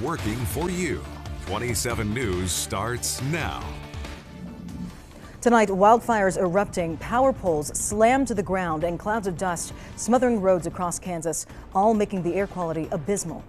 Working for you. 27 News starts now. Tonight, wildfires erupting, power poles slammed to the ground, and clouds of dust smothering roads across Kansas, all making the air quality abysmal.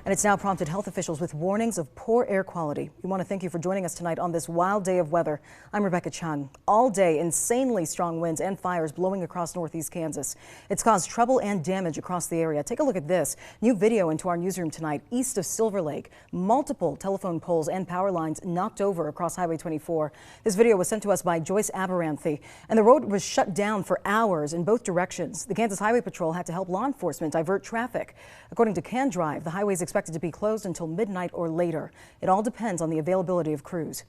And it's now prompted health officials with warnings of poor air quality. We want to thank you for joining us tonight on this wild day of weather. I'm Rebecca Chung. All day, insanely strong winds and fires blowing across northeast Kansas. It's caused trouble and damage across the area. Take a look at this. New video into our newsroom tonight east of Silver Lake. Multiple telephone poles and power lines knocked over across Highway 24. This video was sent to us by Joyce Aberanthy. And the road was shut down for hours in both directions. The Kansas Highway Patrol had to help law enforcement divert traffic. According to Can Drive, the highway is expected to be closed until midnight or later. It all depends on the availability of crews.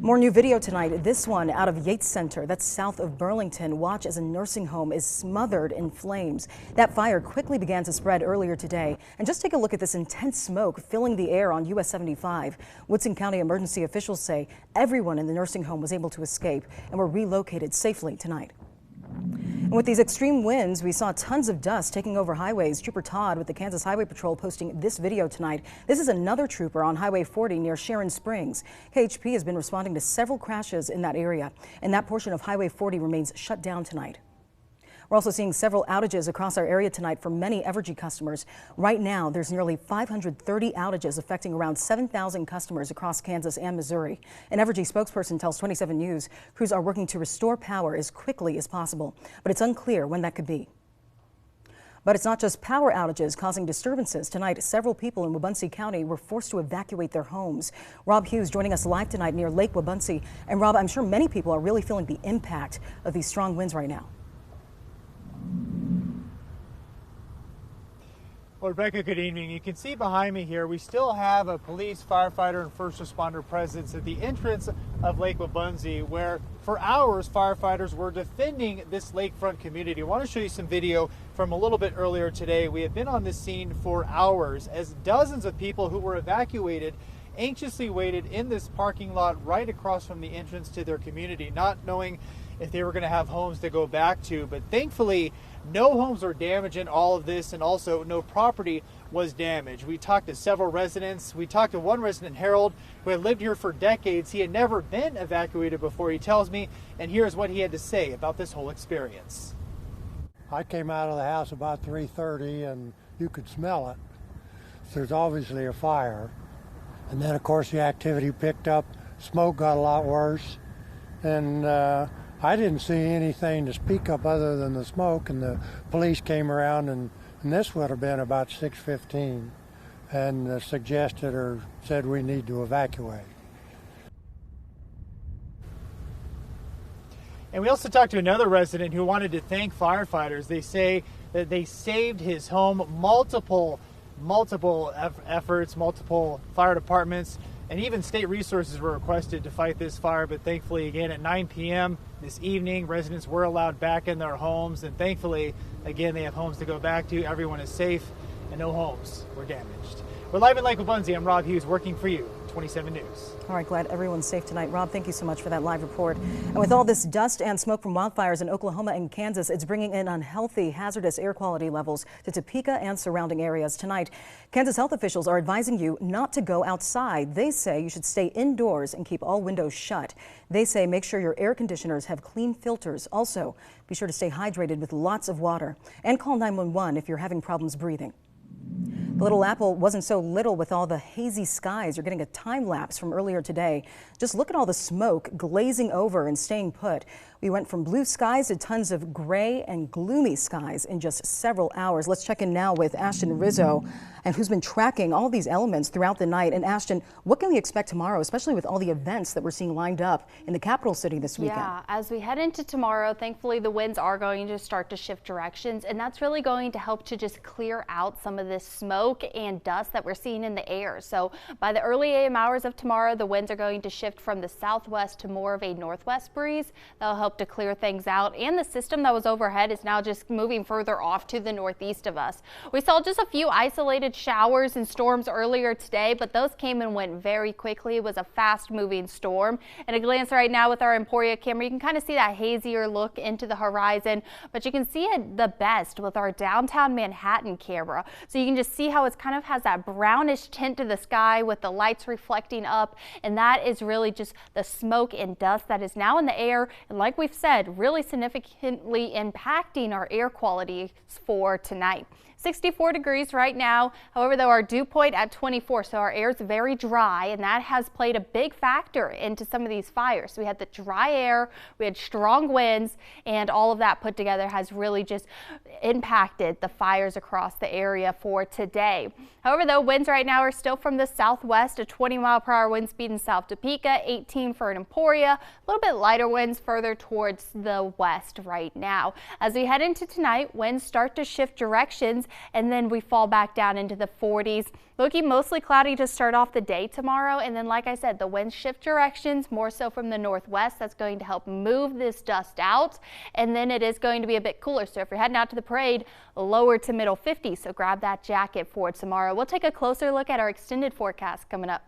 More new video tonight. This one out of Yates Center, that's south of Burlington. Watch as a nursing home is smothered in flames. That fire quickly began to spread earlier today. And just take a look at this intense smoke filling the air on US 75. Woodson County emergency officials say everyone in the nursing home was able to escape and were relocated safely tonight. And with these extreme winds, we saw tons of dust taking over highways. Trooper Todd with the Kansas Highway Patrol posting this video tonight. This is another trooper on Highway 40 near Sharon Springs. KHP has been responding to several crashes in that area, and that portion of Highway 40 remains shut down tonight. We're also seeing several outages across our area tonight for many Evergy customers. Right now, there's nearly 530 outages affecting around 7,000 customers across Kansas and Missouri. An Evergy spokesperson tells 27 News crews are working to restore power as quickly as possible, but it's unclear when that could be. But it's not just power outages causing disturbances. Tonight, several people in Wabaunsee County were forced to evacuate their homes. Rob Hughes joining us live tonight near Lake Wabaunsee. And Rob, I'm sure many people are really feeling the impact of these strong winds right now. Well, Rebecca, good evening. You can see behind me here, we still have a police, firefighter, and first responder presence at the entrance of Lake Wabaunsee, where for hours firefighters were defending this lakefront community. I want to show you some video from a little bit earlier today. We have been on this scene for hours as dozens of people who were evacuated anxiously waited in this parking lot right across from the entrance to their community, not knowing if they were going to have homes to go back to. But thankfully, no homes were damaged in all of this, and also no property was damaged. We talked to several residents. We talked to one resident, Harold, who had lived here for decades. He had never been evacuated before, he tells me, and here's what he had to say about this whole experience. I came out of the house about 3:30 and you could smell it. So there's obviously a fire. And then of course the activity picked up, smoke got a lot worse, and I didn't see anything to speak of other than the smoke, and the police came around, and this would have been about 6:15, and suggested or said we need to evacuate. And we also talked to another resident who wanted to thank firefighters. They say that they saved his home, multiple efforts, multiple fire departments, and even state resources were requested to fight this fire. But thankfully, again, at 9 p.m. this evening, residents were allowed back in their homes. And thankfully, again, they have homes to go back to. Everyone is safe and no homes were damaged. We're live in Lake Wabaunsee. I'm Rob Hughes, working for you, 27 News. All right, glad everyone's safe tonight. Rob, thank you so much for that live report. And with all this dust and smoke from wildfires in Oklahoma and Kansas, it's bringing in unhealthy, hazardous air quality levels to Topeka and surrounding areas. Tonight, Kansas health officials are advising you not to go outside. They say you should stay indoors and keep all windows shut. They say make sure your air conditioners have clean filters. Also, be sure to stay hydrated with lots of water and call 911 if you're having problems breathing. The Little Apple wasn't so little with all the hazy skies. You're getting a time lapse from earlier today. Just look at all the smoke glazing over and staying put. We went from blue skies to tons of gray and gloomy skies in just several hours. Let's check in now with Ashton Rizzo, and who's been tracking all these elements throughout the night. And Ashton, what can we expect tomorrow, especially with all the events that we're seeing lined up in the capital city this weekend? Yeah, as we head into tomorrow, thankfully the winds are going to start to shift directions, and that's really going to help to just clear out some of this smoke and dust that we're seeing in the air. So by the early AM hours of tomorrow, the winds are going to shift from the southwest to more of a northwest breeze. That'll help to clear things out, and the system that was overhead is now just moving further off to the northeast of us. We saw just a few isolated showers and storms earlier today, but those came and went very quickly. It was a fast moving storm. And a glance right now with our Emporia camera, you can kind of see that hazier look into the horizon, but you can see it the best with our downtown Manhattan camera. So you can just see how it kind of has that brownish tint to the sky with the lights reflecting up, and that is really just the smoke and dust that is now in the air, and like we've said, really significantly impacting our air quality for tonight. 64 degrees right now. However, though, our dew point at 24, so our air is very dry, and that has played a big factor into some of these fires. So we had the dry air, we had strong winds, and all of that put together has really just impacted the fires across the area for today. However, though, winds right now are still from the southwest, a 20-mile-per-hour wind speed in South Topeka, 18 for Emporia, a little bit lighter winds further towards the west right now. As we head into tonight, winds start to shift directions, and then we fall back down into the 40s. Looking mostly cloudy to start off the day tomorrow, and then like I said, the winds shift directions more so from the northwest. That's going to help move this dust out, and then it is going to be a bit cooler. So if you're heading out to the parade, lower to middle 50s, so grab that jacket for tomorrow. We'll take a closer look at our extended forecast coming up.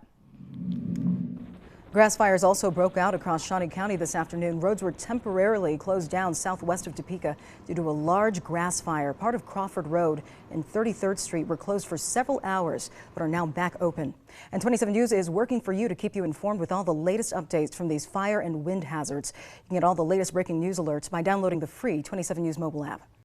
Grass fires also broke out across Shawnee County this afternoon. Roads were temporarily closed down southwest of Topeka due to a large grass fire. Part of Crawford Road and 33rd Street were closed for several hours, but are now back open. And 27 News is working for you to keep you informed with all the latest updates from these fire and wind hazards. You can get all the latest breaking news alerts by downloading the free 27 News mobile app.